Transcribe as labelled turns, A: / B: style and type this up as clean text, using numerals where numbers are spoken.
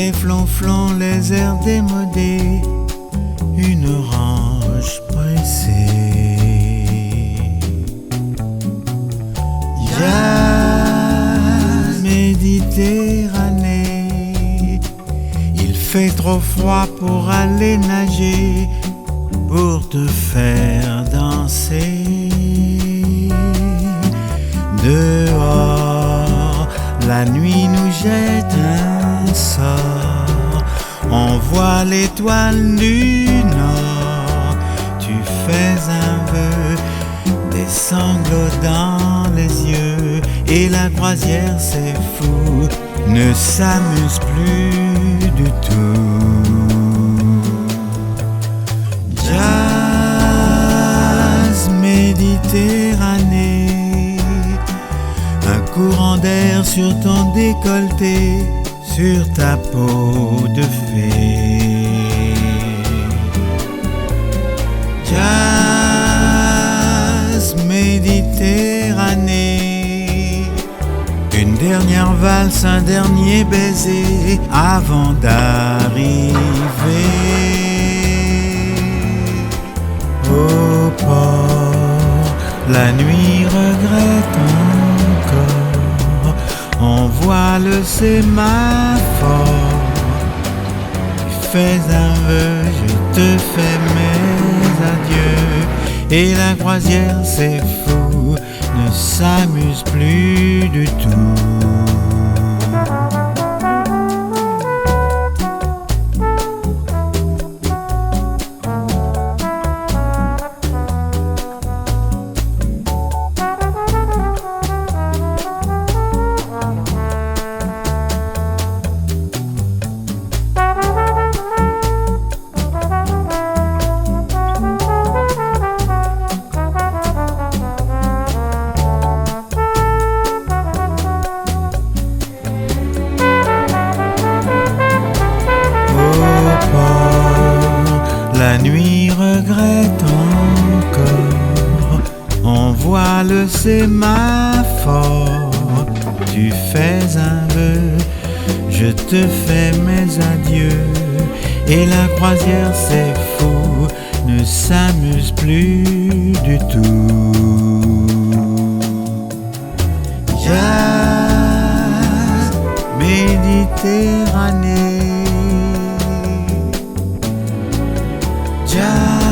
A: les flonflons, les airs démodés, une orange pressée. Jazz Méditerranée, il fait trop froid pour aller nager, pour te faire danser. Dehors, la nuit nous jette un sort, on voit l'étoile du nord. Tu fais un vœu, des sanglots dans les yeux, et la croisière, c'est fou, ne s'amuse plus du tout. Jazz Méditerranée, un courant d'air sur ton décolleté, sur ta peau de fée. Jazz Méditerranée, une dernière valse, un dernier baiser avant d'arriver au port. La nuit regrette encore, on voit le sémaphore. Tu fais un vœu, je te fais mes adieux, et la croisière, c'est fou, ne s'amuse plus du tout. La nuit regrette encore, on voit le sémaphore. Tu fais un vœu, je te fais mes adieux, et la croisière, c'est fou, ne s'amuse plus du tout. Jazz Méditerranée, jazz